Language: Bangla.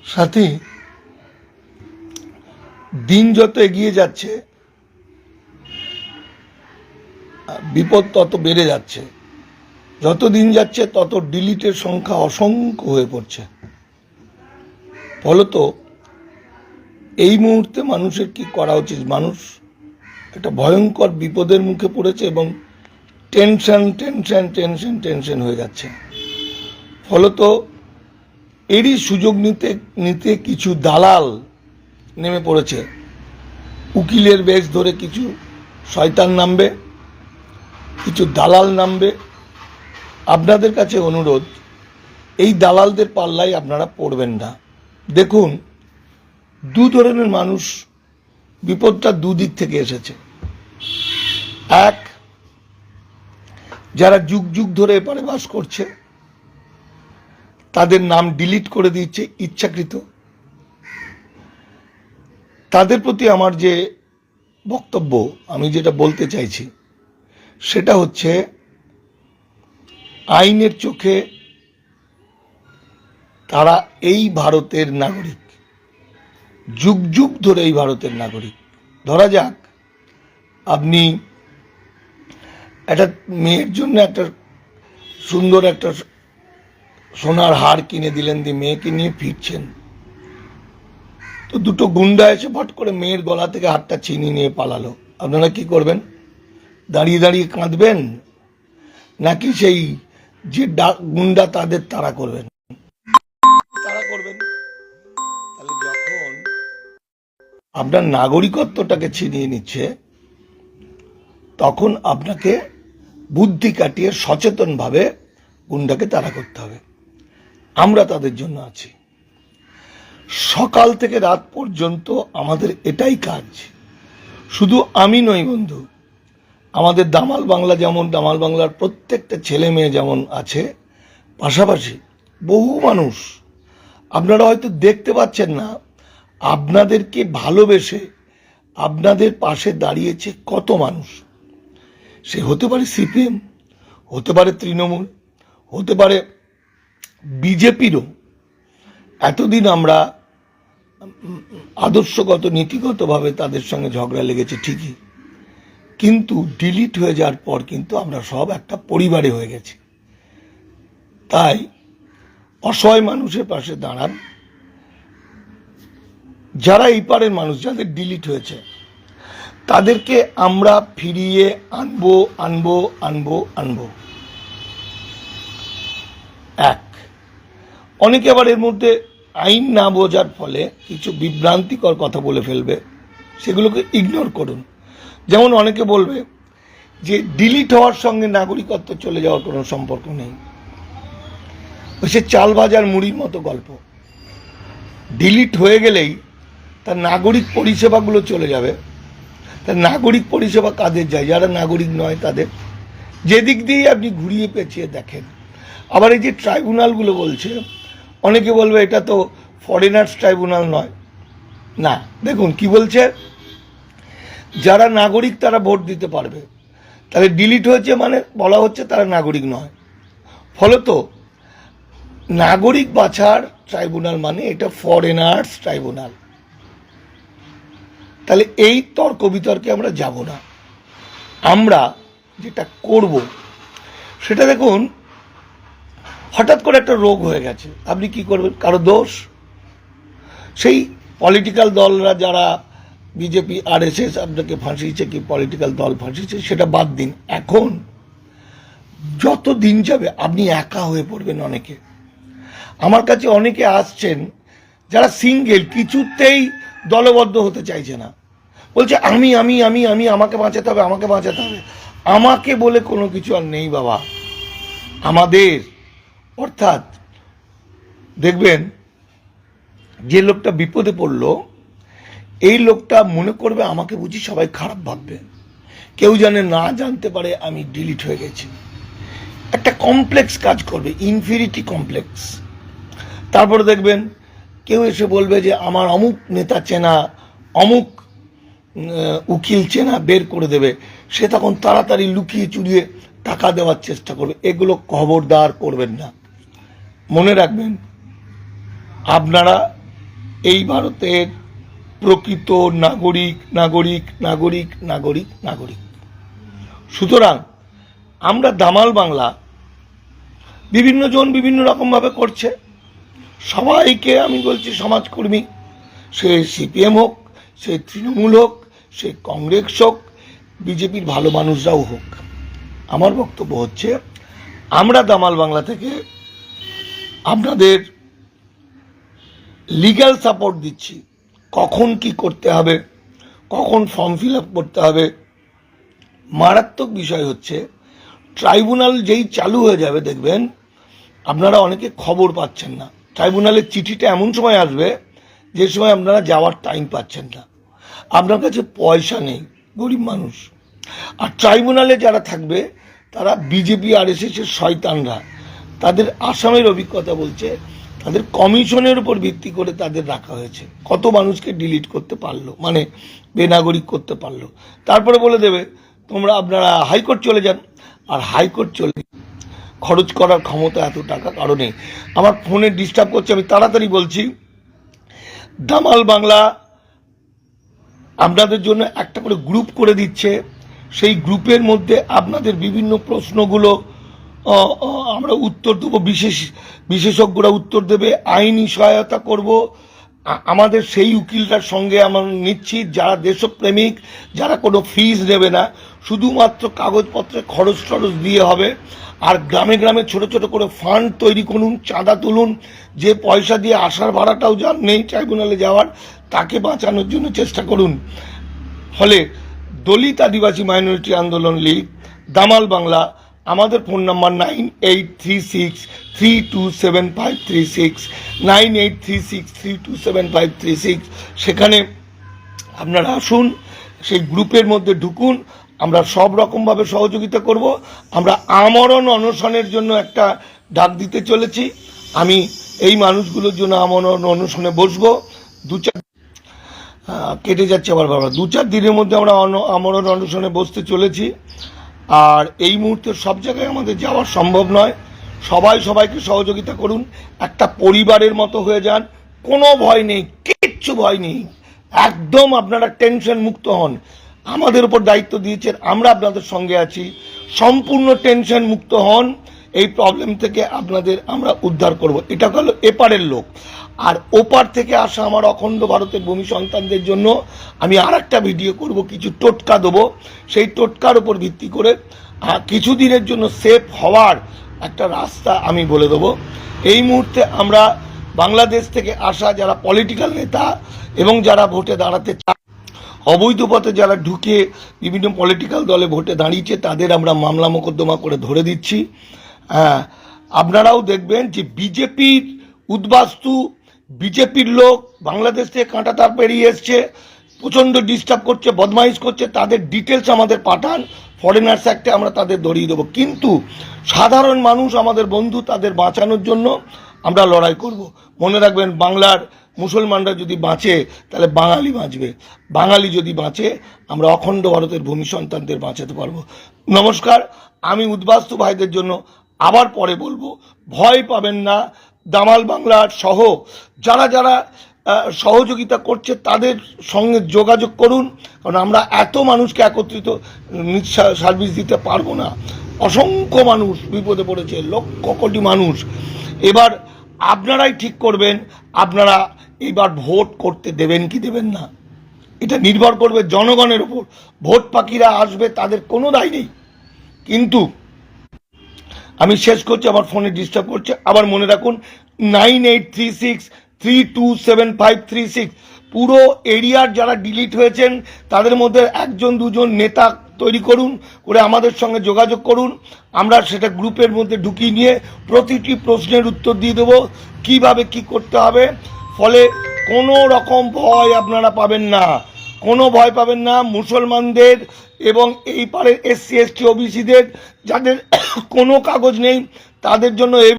সাথে দিন যত এগিয়ে যাচ্ছে বিপদ তত বেড়ে যাচ্ছে, যত দিন যাচ্ছে তত ডিলিটের সংখ্যা অসংখ্য হয়ে পড়ছে। ফলত এই মুহূর্তে মানুষের কি করা উচিত? মানুষ একটা ভয়ঙ্কর বিপদের মুখে পড়েছে এবং টেনশন টেনশন টেনশন টেনশন হয়ে যাচ্ছে। ফলত এরই সুযোগ নিতে নিতে কিছু দালাল নেমে পড়েছে। উকিলের বেশ ধরে কিছু শয়তান নামবে, কিছু দালাল নামবে। আপনাদের কাছে অনুরোধ, এই দালালদের পাল্লায় আপনারা পড়বেন না। দেখুন, দু ধরনের মানুষ, বিপদটা দুদিক থেকে এসেছে। এক, যারা যুগ যুগ ধরে এপারে বাস করছে, তাদের নাম ডিলিট করে দিচ্ছে ইচ্ছাকৃত। তাদের প্রতি আমার যে বক্তব্য, আমি যেটা বলতে চাইছি সেটা হচ্ছে, আইনের চোখে তারা এই ভারতের নাগরিক, যুগ যুগ ধরে এই ভারতের নাগরিক। ধরা যাক আপনি একটা মেয়ের জন্য একটা সুন্দর একটা সোনার হার কিনে দিলেন, দিয়ে মেয়েকে নিয়ে ফিরছেন, তো দুটো গুন্ডা এসে ফট করে মেয়ের গলা থেকে হারটা ছিনিয়ে নিয়ে পালালো। আপনারা কি করবেন? দাঁড়িয়ে দাঁড়িয়ে কাঁদবেন, নাকি সেই যে গুন্ডা তাদের তাড়া করবেন? তাড়া করবেন। তাহলে যখন আপনার নাগরিকত্বটাকে ছিনিয়ে নিচ্ছে, তখন আপনাকে বুদ্ধি কাটিয়ে সচেতনভাবে গুন্ডাকে তাড়া করতে হবে। আমরা তাদের জন্য আছি। সকাল থেকে রাত পর্যন্ত আমাদের এটাই কাজ। শুধু আমি নই বন্ধু, আমাদের দামাল বাংলা, যেমন দামাল বাংলার প্রত্যেকটা ছেলে মেয়ে যেমন আছে, পাশাপাশি বহু মানুষ আপনারা হয়তো দেখতে পাচ্ছেন না, আপনাদেরকে ভালোবেসে আপনাদের পাশে দাঁড়িয়েছে কত মানুষ। সে হতে পারে সিপিএম, হতে পারে তৃণমূল, হতে পারে বিজেপিরও। এতদিন আমরা আদর্শগত নীতিগতভাবে তাদের সঙ্গে ঝগড়া লেগেছে ঠিকই, কিন্তু ডিলিট হয়ে যাওয়ার পর কিন্তু আমরা সব একটা পরিবারে হয়ে গেছি। তাই অসহায় মানুষের পাশে দাঁড়ান। যারা এই পারের মানুষ, যাদের ডিলিট হয়েছে, তাদেরকে আমরা ফিরিয়ে আনবো আনবো আনবো আনবো। এক, অনেকে আবার এর মধ্যে আইন না বোঝার ফলে কিছু বিভ্রান্তিকর কথা বলে ফেলবে, সেগুলোকে ইগনোর করুন। যেমন অনেকে বলবে যে ডিলিট হওয়ার সঙ্গে নাগরিকত্ব চলে যাওয়ার কোনো সম্পর্ক নেই। সে চাল বাজার মুড়ির মতো গল্প। ডিলিট হয়ে গেলেই তার নাগরিক পরিষেবাগুলো চলে যাবে। তার নাগরিক পরিষেবা কাদের যায়? যারা নাগরিক নয় তাদের। যেদিক দিয়েই আপনি ঘুরিয়ে পেঁচিয়ে দেখেন। আবার এই যে ট্রাইব্যুনালগুলো বলছে, অনেকে বলবে এটা তো ফরেনার্স ট্রাইব্যুনাল নয়। না, দেখুন কি বলছে, যারা নাগরিক তারা ভোট দিতে পারবে। তাহলে ডিলিট হয়েছে মানে বলা হচ্ছে তারা নাগরিক নয়। ফলত নাগরিক বাছার ট্রাইব্যুনাল মানে এটা ফরেনার্স ট্রাইব্যুনাল। তাহলে এই তর্ক বিতর্কে আমরা যাব না। আমরা যেটা করব সেটা, দেখুন, হঠাৎ করে একটা রোগ হয়ে গেছে, আপনি কি করবেন? কারো দোষ? সেই পলিটিক্যাল দলরা, যারা বিজেপি আরএসএস আপনাকে ফাঁসিয়েছে, কি পলিটিক্যাল দল ফাঁসিয়েছে, সেটা বাদ দিন। এখন যত দিন যাবে আপনি একা হয়ে পড়বেন। অনেকে আমার কাছে অনেকে আসছেন যারা সিঙ্গেল, কিছুতেই দলবদ্ধ হতে চাইছে না। বলছে আমি আমি আমি আমি আমাকে বাঁচাতে হবে, আমাকে বাঁচাতে হবে। আমাকে বলে কোনো কিছু আর নেই বাবা। আমাদের, অর্থাৎ দেখবেন যে লোকটা বিপদে পড়লো, এই লোকটা মনে করবে আমাকে বুঝি সবাই খারাপ ভাববে, কেউ জানে না জানতে পারে আমি ডিলিট হয়ে গেছি। একটা কমপ্লেক্স কাজ করবে, ইনফিরিটি কমপ্লেক্স। তারপরে দেখবেন কেউ এসে বলবে যে আমার অমুক নেতা চেনা, অমুক উকিল চেনা, বের করে দেবে। সে তখন তাড়াতাড়ি লুকিয়ে চুরিয়ে টাকা দেওয়ার চেষ্টা করবে। এগুলো খবরদার করবেন না। মনে রাখবেন, আপনারা এই ভারতের প্রকৃত নাগরিক নাগরিক নাগরিক নাগরিক নাগরিক। সুতরাং আমরা দামাল বাংলা বিভিন্ন জন বিভিন্ন রকমভাবে করছে। সবাইকে আমি বলছি, সমাজকর্মী, সে সিপিএম হোক, সে তৃণমূল হোক, সে কংগ্রেস হোক, বিজেপির ভালো মানুষরাও হোক, আমার বক্তব্য হচ্ছে আমরা দামাল বাংলা থেকে আপনাদের লিগ্যাল সাপোর্ট দিচ্ছি। কখন কি করতে হবে, কখন ফর্ম ফিল আপ করতে হবে। মারাত্মক বিষয় হচ্ছে ট্রাইব্যুনাল যেই চালু হয়ে যাবে দেখবেন আপনারা অনেকে খবর পাচ্ছেন না। ট্রাইব্যুনালের চিঠিটা এমন সময় আসবে যে সময় আপনারা যাওয়ার টাইম পাচ্ছেন না, আপনার কাছে পয়সা নেই, গরিব মানুষ। আর ট্রাইব্যুনালে যারা থাকবে তারা বিজেপি আরএসএসের শয়তানরা। তাদের আসামের অভিজ্ঞতা বলছে তাদের কমিশনের উপর ভিত্তি করে তাদের রাখা হয়েছে। কত মানুষকে ডিলিট করতে পারলো, মানে বেনাগরিক করতে পারলো। তারপরে বলে দেবে আপনারা হাইকোর্ট চলে যান। আর হাইকোর্ট চলে খরচ করার ক্ষমতা এত টাকা কারণে আমার ফোনে ডিস্টার্ব করছে, আমি তাড়াতাড়ি বলছি। দামাল বাংলা আপনাদের জন্য একটা করে গ্রুপ করে দিচ্ছে। সেই গ্রুপের মধ্যে আপনাদের বিভিন্ন প্রশ্নগুলো আমরা উত্তর দেবো, বিশেষজ্ঞরা উত্তর দেবে, আইনি সহায়তা করব। আমাদের সেই উকিলটার সঙ্গে আমরা নিচ্ছি যারা দেশপ্রেমিক, যারা কোনো ফিজ নেবে না, শুধুমাত্র কাগজপত্রে খরচ টরচ দিয়ে হবে। আর গ্রামে গ্রামে ছোট ছোট করে ফান্ড তৈরি করুন, চাঁদা তুলুন। যে পয়সা দিয়ে আসার ভাড়াটাও যার নেই ট্রাইব্যুনালে যাওয়ার, তাকে বাঁচানোর জন্য চেষ্টা করুন। ফলে দলিত আদিবাসী মাইনরিটি আন্দোলন লীগ দামাল বাংলা, আমাদের ফোন নাম্বার 9836327536, 9836327536। সেখানে আপনারা আসুন, সেই গ্রুপের মধ্যে ঢুকুন, আমরা সব রকমভাবে সহযোগিতা করব। আমরা আমরণ অনশনের জন্য একটা ডাক দিতে চলেছি। আমি এই মানুষগুলোর জন্য আমরণ অনশনে বসবো। কেটে যাচ্ছে আবার বাবা, 2-4 দিনের মধ্যে আমরা আমরণ অনশনে বসতে চলেছি। আর এই মুহূর্তে সব জায়গায় আমাদের যাওয়া সম্ভব নয়। সবাই সবাইকে সহযোগিতা করুন, একটা পরিবারের মতো হয়ে যান। কোনো ভয় নেই, কিচ্ছু ভয় নেই, একদম আপনারা টেনশন মুক্ত হন। আমাদের উপর দায়িত্ব দিয়েছেন, আমরা আপনাদের সঙ্গে আছি। সম্পূর্ণ টেনশন মুক্ত হন, এই প্রবলেম থেকে আপনাদের আমরা উদ্ধার করব। এটা হলো এপারের লোক। আর ওপার থেকে আসা আমার অখণ্ড ভারতের ভূমি সন্তানদের জন্য আমি আর একটা ভিডিও করব, কিছু টোটকা দেবো। সেই টোটকার উপর ভিত্তি করে কিছুদিনের জন্য সেফ হওয়ার একটা রাস্তা আমি বলে দেবো। এই মুহূর্তে আমরা বাংলাদেশ থেকে আসা যারা পলিটিক্যাল নেতা এবং যারা ভোটে দাঁড়াতে চায়, অবৈধ পথে যারা ঢুকে বিভিন্ন পলিটিক্যাল দলে ভোটে দাঁড়িয়েছে, তাদের আমরা মামলা মোকদ্দমা করে ধরে দিচ্ছি। আপনারাও দেখবেন যে বিজেপির উদ্বাস্তু, বিজেপির লোক বাংলাদেশ থেকে কাঁটাতার পেরিয়ে এসছে, প্রচণ্ড ডিস্টার্ব করছে, বদমাইশ করছে, তাদের ডিটেলস আমাদের পাঠান। ফরেনার্স অ্যাক্টে আমরা তাদের ধরিয়ে দেবো। কিন্তু সাধারণ মানুষ আমাদের বন্ধু, তাদের বাঁচানোর জন্য আমরা লড়াই করব। মনে রাখবেন, বাংলার মুসলমানরা যদি বাঁচে তাহলে বাঙালি বাঁচবে, বাঙালি যদি বাঁচে আমরা অখণ্ড ভারতের ভূমি সন্তানদের বাঁচাতে পারবো। নমস্কার, আমি উদ্বাস্তু ভাইদের জন্য আবার পরে বলবো, ভয় পাবেন না। দামাল বাংলার সহ যারা যারা সহযোগিতা করছে তাদের সঙ্গে যোগাযোগ করুন, কারণ আমরা এত মানুষকে একত্রিত সার্ভিস দিতে পারবো না। অসংখ্য মানুষ বিপদে পড়েছে, লক্ষ কোটি মানুষ। এবার আপনারাই ঠিক করবেন আপনারা এবার ভোট করতে দেবেন কি দেবেন না। এটা নির্ভর করবে জনগণের উপর। ভোট পাখিরা আসবে, তাদের কোনো দায় নেই। কিন্তু আমি শেষ করছি, আমার ফোনে ডিস্টার্ব করছে। আবার মনে রাখুন 9836327536। পুরো এরিয়ার যারা ডিলিট হয়েছেন তাদের মধ্যে 1-2 নেতা তৈরি করুন, করে আমাদের সঙ্গে যোগাযোগ করুন। আমরা সেটা গ্রুপের মধ্যে ঢুকিয়ে নিয়ে প্রতিটি প্রশ্নের উত্তর দিয়ে দেবো, কিভাবে কি করতে হবে। ফলে কোনো রকম ভয় আপনারা পাবেন না, কোনো ভয় পাবেন না। মুসলমানদের এবং এই পারের SC ST OBCদের যাদের কোনো কাগজ নেই তাদের জন্য